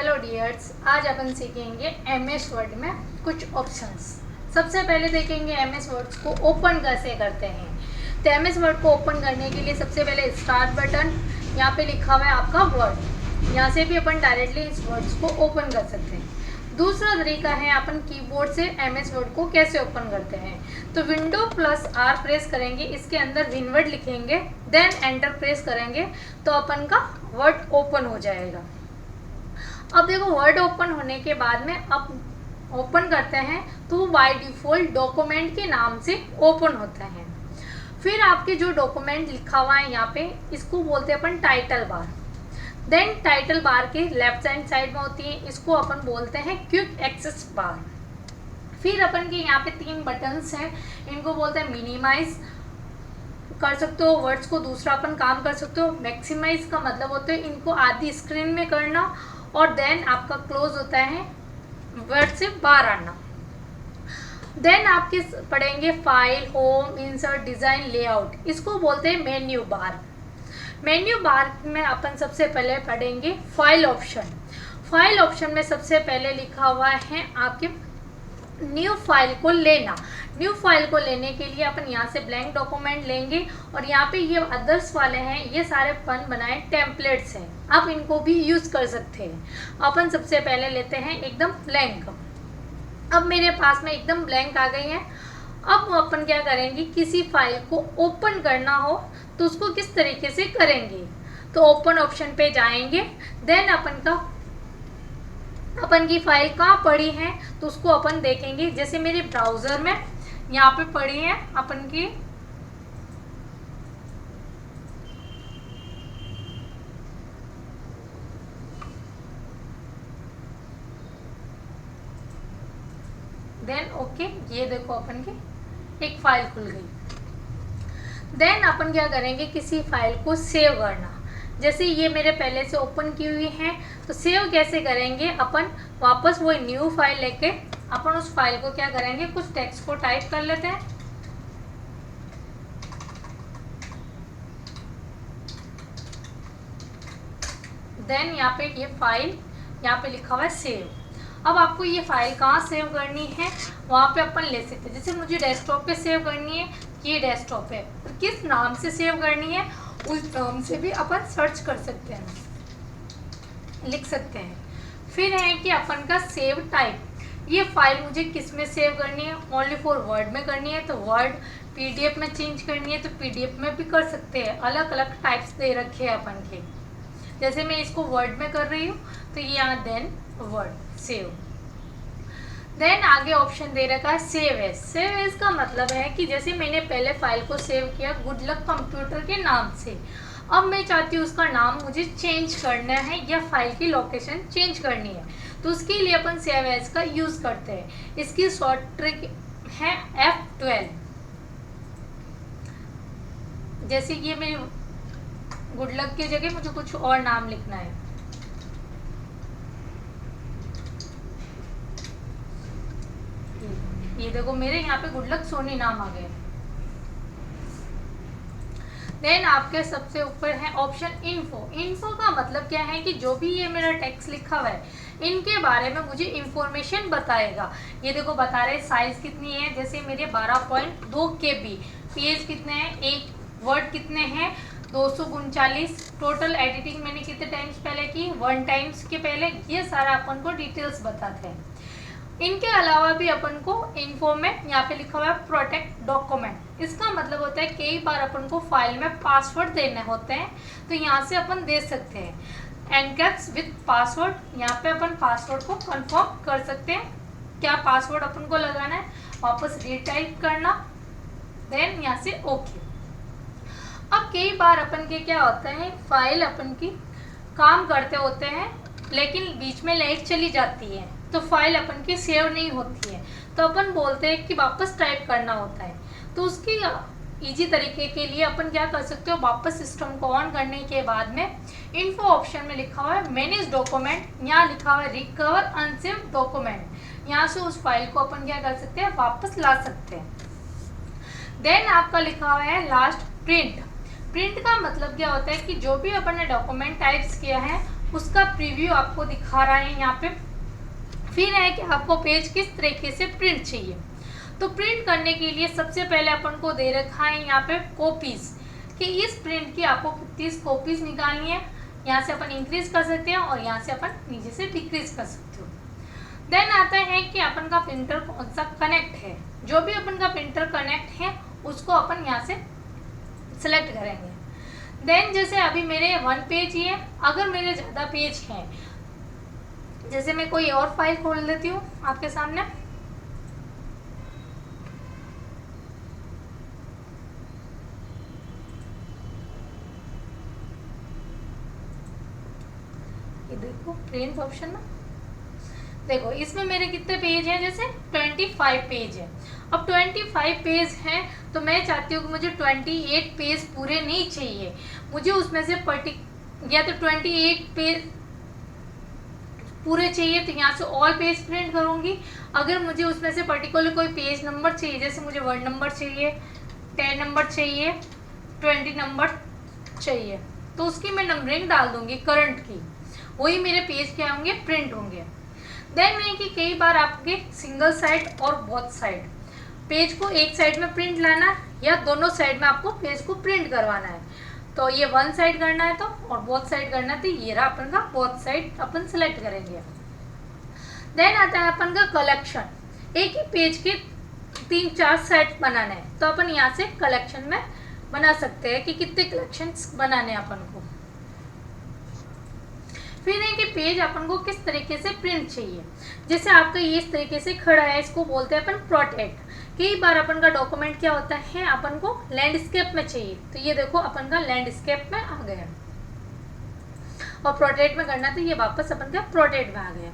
Hello dears, आज अपन सीखेंगे MS word में कुछ ऑप्शंस। सबसे पहले देखेंगे एमएस वर्ड्स को ओपन कैसे करते हैं। तो एमएस वर्ड को ओपन करने के लिए सबसे पहले स्टार्ट बटन, यहाँ पे लिखा हुआ है आपका वर्ड, यहाँ से भी अपन डायरेक्टली इस वर्ड्स को ओपन कर सकते हैं। दूसरा तरीका है अपन कीबोर्ड से एमएस वर्ड को कैसे ओपन करते हैं। तो विंडो प्लस आर प्रेस करेंगे, इसके अंदर विनवर्ड लिखेंगे, देन एंटर प्रेस करेंगे तो अपन का वर्ड ओपन हो जाएगा। अब देखो वर्ड ओपन होने के बाद में अब ओपन करते हैं तो वो बाय डिफॉल्ट डॉक्यूमेंट के नाम से ओपन होता है। फिर आपके जो डॉक्यूमेंट लिखा हुआ है यहाँ पे, इसको बोलते हैं अपन title bar. Then title bar के लेफ्ट हैंड साइड में होती है, इसको अपन बोलते हैं क्विक एक्सेस बार। फिर अपन के यहाँ पे 3 बटन्स हैं, इनको बोलते हैं मिनिमाइज कर सकते हो, वर्ड्स को दूसरा अपन काम कर सकते हो। मैक्सिमाइज का मतलब होता है इनको आधी स्क्रीन में करना, और देन आपका क्लोज होता है वर्ड से बाहर आना। देन आपके पढ़ेंगे file, home, insert, design, layout, इसको बोलते हैं मेन्यू बार। मेन्यू बार में अपन सबसे पहले पढ़ेंगे फाइल ऑप्शन। फाइल ऑप्शन में सबसे पहले लिखा हुआ है आपके न्यू फाइल को लेना। न्यू फाइल को लेने के लिए अपन यहाँ से ब्लैंक डॉक्यूमेंट लेंगे, और यहाँ पे ये अदर्स वाले हैं, ये सारे अपन बनाए टेम्पलेट्स हैं, आप इनको भी यूज़ कर सकते हैं। अपन सबसे पहले लेते हैं एकदम ब्लैंक। अब मेरे पास में एकदम ब्लैंक आ गई है। अब अपन क्या करेंगे, किसी फाइल को ओपन करना हो तो उसको किस तरीके से करेंगे। तो ओपन ऑप्शन पे जाएंगे, देन अपन की फाइल कहाँ पड़ी है तो उसको अपन देखेंगे। जैसे मेरे ब्राउज़र में यहाँ पे पड़ी है अपन की देन ओके, ये देखो अपन की एक फाइल खुल गई। देन अपन क्या करेंगे, किसी फाइल को सेव करना। जैसे ये मेरे पहले से ओपन की हुई है, तो सेव कैसे करेंगे, अपन वापस वो न्यू फाइल लेके अपन उस फाइल को क्या करेंगे, कुछ टेक्स्ट को टाइप कर लेते हैं। देन यहाँ पे ये फाइल, यहाँ पे लिखा हुआ है सेव। अब आपको ये फाइल कहाँ सेव करनी है, वहाँ पे अपन ले सकते हैं। जैसे मुझे डेस्कटॉप पे सेव करनी है, ये डेस्कटॉप है, तो किस नाम से सेव करनी है उस नाम से भी अपन सर्च कर सकते हैं, लिख सकते हैं। फिर है कि अपन का सेव टाइप, ये फाइल मुझे किस में सेव करनी है, ओनली फॉर वर्ड में करनी है तो वर्ड, पीडीएफ में चेंज करनी है तो पीडीएफ में भी कर सकते हैं। अलग अलग टाइप्स दे रखे हैं अपन के। जैसे मैं इसको वर्ड में कर रही हूँ तो ये यहाँ देन वर्ड सेव। देन आगे ऑप्शन दे रखा है सेव एज। सेव एज का मतलब है कि जैसे मैंने पहले फाइल को सेव किया गुड लक कंप्यूटर के नाम से, अब मैं चाहती हूँ उसका नाम मुझे चेंज करना है या फाइल की लोकेशन चेंज करनी है, तो उसके लिए अपन सेव एज का यूज़ करते हैं। इसकी शॉर्ट ट्रिक है F12। जैसे ये मेरी गुड लक की जगह मुझे कुछ और नाम लिखना है, ये देखो मेरे यहाँ पे गुड लक सोनी नाम आ गया। देन आपके सबसे ऊपर है ऑप्शन इन्फो। इन्फो का मतलब क्या है कि जो भी ये मेरा टेक्स्ट लिखा हुआ है इनके बारे में मुझे इंफॉर्मेशन बताएगा। ये देखो बता रहे साइज कितनी है, जैसे मेरे 12.2 KB, पेज कितने हैं, एक वर्ड कितने हैं 239, टोटल एडिटिंग मैंने कितने टाइम्स पहले की 1 टाइम्स के पहले, ये सारा अपन को डिटेल्स बताते हैं। इनके अलावा भी अपन को इन्फो में यहाँ पे लिखा हुआ है प्रोटेक्ट डॉक्यूमेंट। इसका मतलब होता है कई बार अपन को फाइल में पासवर्ड देने होते हैं तो यहाँ से अपन दे सकते हैं एनकैप्स विथ पासवर्ड। यहाँ पे अपन पासवर्ड को कंफर्म कर सकते हैं, क्या पासवर्ड अपन को लगाना है, वापस रीटाइप करना, देन यहाँ से ओके। अब कई बार अपन के क्या होता है, फाइल अपन की काम करते होते हैं लेकिन बीच में लाइट चली जाती है तो फाइल अपन की सेव नहीं होती है, तो अपन बोलते हैं कि वापस टाइप करना होता है। तो उसकी इजी तरीके के लिए अपन क्या कर सकते हो, वापस सिस्टम को ऑन करने के बाद में इन्फो ऑप्शन में लिखा हुआ है मैनेज डॉक्यूमेंट, यहाँ लिखा हुआ है रिकवर अनसेव डॉक्यूमेंट, यहाँ से उस फाइल को अपन क्या कर सकते हैं, वापस ला सकते हैं। देन आपका लिखा हुआ है लास्ट प्रिंट। प्रिंट का मतलब क्या होता है कि जो भी अपन ने डॉक्यूमेंट टाइप्स किया है उसका प्रीव्यू आपको दिखा रहा है यहाँ पे। फिर है कि आपको पेज किस तरीके से प्रिंट चाहिए। तो प्रिंट करने के लिए सबसे पहले अपन को दे रखा है यहाँ पे कॉपीज, कि इस प्रिंट की आपको कितनी कॉपीज निकालनी है। यहाँ से अपन इंक्रीज कर सकते हैं और यहाँ से अपन नीचे से डिक्रीज कर सकते हो। देन आता है कि अपन का प्रिंटर कौन सा कनेक्ट है। जो भी अपन का प्रिंटर कनेक्ट है उसको अपन यहाँ से सिलेक्ट करेंगे। देन जैसे अभी मेरे 1 पेज ही है, अगर मेरे ज़्यादा पेज हैं, जैसे मैं कोई और फाइल खोल लेती हूँ आपके सामने। ये देखो प्रिंट ऑप्शन में, देखो इसमें मेरे कितने पेज हैं, जैसे 25 पेज है। अब 25 पेज हैं तो मैं चाहती हूँ कि मुझे 28 पेज पूरे नहीं चाहिए, मुझे उसमें से या तो 28 पेज पूरे चाहिए तो यहाँ से ऑल पेज प्रिंट करूँगी। अगर मुझे उसमें से पर्टिकुलर कोई पेज नंबर चाहिए, जैसे मुझे 1 नंबर चाहिए, 10 नंबर चाहिए, 20 नंबर चाहिए, तो उसकी मैं नंबरिंग डाल दूँगी करंट की, वही मेरे पेज क्या होंगे, प्रिंट होंगे। देन है कि कई बार आपके सिंगल साइड और बोथ साइड पेज को एक साइड में प्रिंट लाना या दोनों साइड में आपको पेज को प्रिंट करवाना है। तो ये 1 साइड करना है तो, और बोथ साइड करना है तो ये रहा अपन का बोथ साइड अपन सेलेक्ट करेंगे। देन आता है अपन का कलेक्शन, एक ही पेज के 3-4 सेट बनाने हैं तो अपन यहाँ से कलेक्शन में बना सकते हैं कि कितने कलेक्शंस बनाने हैं अपन को। फिर है कि पेज अपन को किस तरीके से प्रिंट चाहिए। जैसे आपका ये इस तरीके से खड़ा है, इसको बोलते हैं अपन प्रोटेक्ट। कई बार अपन का डॉक्यूमेंट क्या होता है, अपन को लैंडस्केप में चाहिए, तो ये देखो अपन का लैंडस्केप में आ गया, और प्रोटेक्ट में करना तो ये वापस अपन का प्रोटेक्ट में आ गया।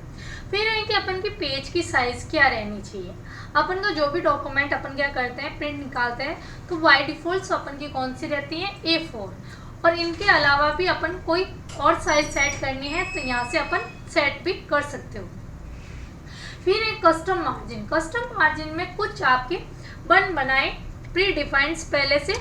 फिर है कि अपन की पेज की साइज क्या रहनी चाहिए। अपन का जो भी डॉक्यूमेंट अपन क्या करते हैं, प्रिंट निकालते हैं, तो बाय डिफॉल्ट अपन की कौन सी रहती है, A4, और इनके अलावा भी अपन कोई और साइज सेट करनी है तो यहाँ से अपन सेट भी कर सकते हो। फिर एक कस्टम मार्जिन, कस्टम मार्जिन में कुछ आपके बनाए प्री डिफाइंड पहले से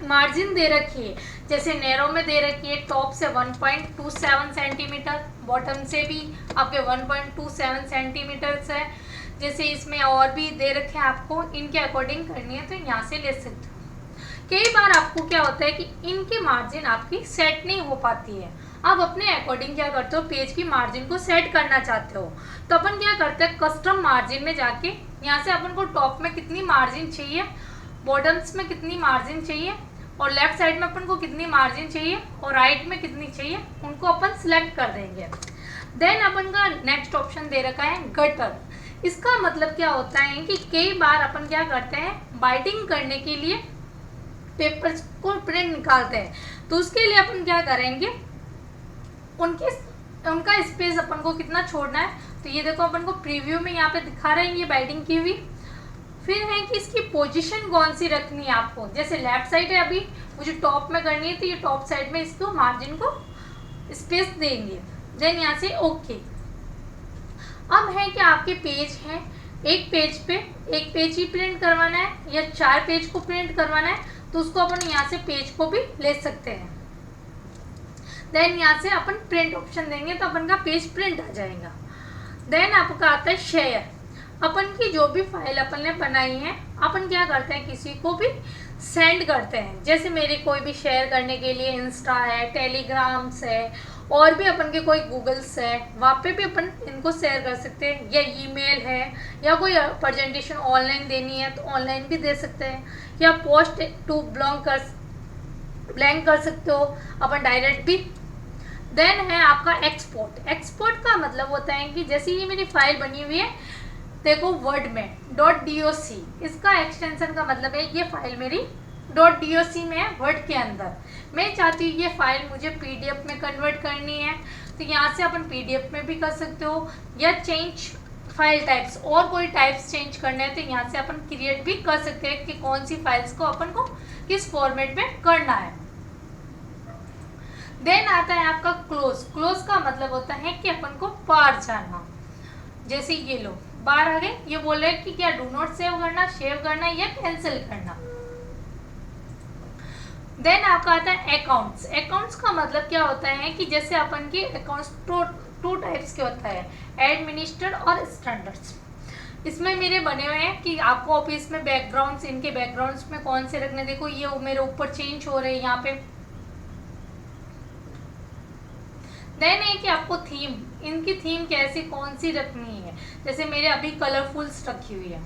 मार्जिन दे रखी है, जैसे नैरो में दे रखी है टॉप से 1.27 सेंटीमीटर, बॉटम से भी आपके 1.27 सेंटीमीटर है। जैसे इसमें और भी दे रखे हैं, आपको इनके अकॉर्डिंग करनी है तो यहाँ से ले सकते हो। कई बार आपको क्या होता है कि इनकी मार्जिन आपकी सेट नहीं हो पाती है, आप अपने अकॉर्डिंग क्या करते हो, पेज की मार्जिन को सेट करना चाहते हो तो अपन क्या करते हैं, कस्टम मार्जिन में जाके यहाँ से अपन को टॉप में कितनी मार्जिन चाहिए, बॉटम्स में कितनी मार्जिन चाहिए, और लेफ्ट साइड में अपन को कितनी मार्जिन चाहिए, और राइट में कितनी चाहिए, उनको अपन सिलेक्ट कर देंगे। देन अपन का नेक्स्ट ऑप्शन दे रखा है गटर। इसका मतलब क्या होता है कि कई बार अपन क्या करते हैं, बाइटिंग करने के लिए पेपर को प्रिंट निकालते हैं, तो उसके लिए अपन क्या करेंगे, उनका स्पेस अपन को कितना छोड़ना है। तो ये देखो अपन को प्रीव्यू में यहाँ पे दिखा रहे हैं ये बाइटिंग की हुई। फिर है कि इसकी पोजीशन कौन सी रखनी है आपको, जैसे लेफ्ट साइड है, अभी मुझे टॉप में करनी है तो ये टॉप साइड में इसको मार्जिन को स्पेस देंगे। देन यहाँ से ओके। अब है कि आपके पेज हैं, एक पेज ही प्रिंट करवाना है या 4 पेज को प्रिंट करवाना है, तो उसको अपन यहाँ से पेज को भी ले सकते हैं। देन यहाँ से अपन प्रिंट ऑप्शन देंगे तो अपन का पेज प्रिंट आ जाएगा। देन आपका आता है शेयर। अपन की जो भी फाइल अपन ने बनाई है, अपन क्या करते हैं, किसी को भी सेंड करते हैं। जैसे मेरे कोई भी शेयर करने के लिए इंस्टा है, टेलीग्राम्स है, और भी अपन के कोई गूगल्स है, वहाँ पे भी अपन इनको शेयर कर सकते हैं, या ईमेल है, या कोई प्रेजेंटेशन ऑनलाइन देनी है तो ऑनलाइन भी दे सकते हैं, या पोस्ट टू ब्लैंक कर सकते हो अपन डायरेक्ट भी। देन है आपका एक्सपोर्ट। एक्सपोर्ट का मतलब होता है कि जैसे ये मेरी फाइल बनी हुई है, देखो वर्ड में .doc, इसका एक्सटेंशन का मतलब है ये फाइल मेरी .doc में है, वर्ड के अंदर। मैं चाहती हूँ ये फाइल मुझे PDF में कन्वर्ट करनी है, तो यहाँ से अपन PDF में भी कर सकते हो, या चेंज फाइल टाइप्स, और कोई टाइप्स चेंज करने हैं तो यहाँ से अपन क्रिएट भी कर सकते हैं कि कौन सी फाइल्स को अपन को किस फॉर्मेट में करना है। देन आता है आपका क्लोज। क्लोज का मतलब होता है कि अपन को बाहर जाना, जैसे ये लो बाहर आ गए, ये बोल रहे हैं कि क्या डू नॉट सेव करना, सेव करना या कैंसिल करना। देन आपका आता है अकाउंट्स। अकाउंट्स का मतलब क्या होता है कि जैसे अपन के अकाउंट्स टू टाइप्स के होता है, एडमिनिस्ट्रेड और स्टैंडर्ड्स। इसमें मेरे बने हुए हैं कि आपको ऑफिस में बैकग्राउंड्स, इनके बैकग्राउंड्स में कौन से रखने, देखो ये मेरे ऊपर चेंज हो रहे हैं यहाँ पे। देन है कि आपको थीम, इनकी थीम कैसी कौन सी रखनी है, जैसे मेरे अभी कलरफुल्स रखी हुई है।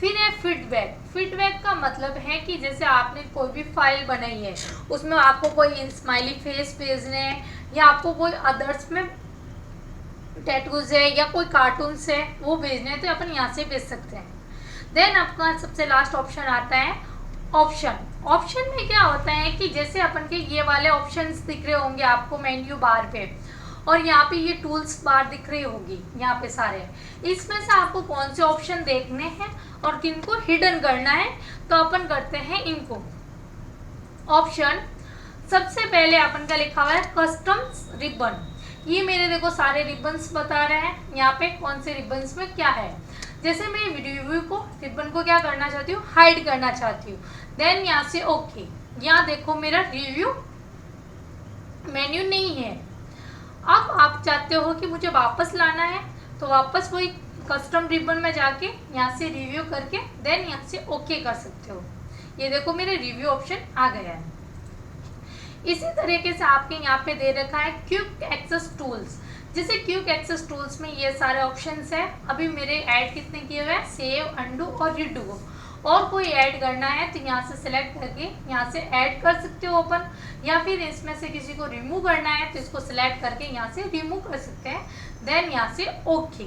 फिर है फीडबैक। फीडबैक का मतलब है कि जैसे आपने कोई भी फाइल बनाई है, उसमें आपको कोई स्माइली फेस भेजने हैं या आपको कोई अदर्स में टैटूज है या कोई कार्टून्स है वो भेजने हैं, तो अपन यहाँ से भेज सकते हैं। देन आपका सबसे लास्ट ऑप्शन आता है ऑप्शन। ऑप्शन में क्या होता है कि जैसे अपन के ये वाले ऑप्शंस दिख रहे होंगे आपको मेन्यू बार पे, और यहाँ पे ये टूल्स बार दिख रही होगी यहाँ पे सारे, इसमें से आपको कौन से ऑप्शन देखने हैं और किनको हिडन करना है, तो अपन करते हैं इनको ऑप्शन। सबसे पहले अपन का लिखा हुआ है कस्टम्स रिबन। ये मेरे देखो सारे रिबन्स बता रहे हैं यहाँ पे कौन से रिबन्स में क्या है। जैसे मैं रिव्यू को रिबन को क्या करना चाहती हूँ, हाइड करना चाहती हूँ। देन यहाँ से ओके, यहाँ देखो मेरा रिव्यू मेन्यू नहीं है। अब आप चाहते हो कि मुझे वापस लाना है, तो वापस वही कस्टम रिबन में जाके यहाँ से रिव्यू करके देन यहाँ से ओके कर सकते हो। ये देखो मेरे रिव्यू ऑप्शन आ गया है। इसी तरीके से आपके यहाँ पे दे रखा है क्विक एक्सेस टूल्स। जैसे क्विक एक्सेस टूल्स में ये सारे ऑप्शंस है। अभी मेरे ऐड कितने किए हुए हैं, सेव, अंडू और रिडू। और कोई ऐड करना है तो यहाँ से सिलेक्ट करके यहाँ से ऐड कर सकते हो ओपन, या फिर इसमें से किसी को रिमूव करना है तो इसको सिलेक्ट करके यहाँ से रिमूव कर सकते हैं। देन यहाँ से ओके।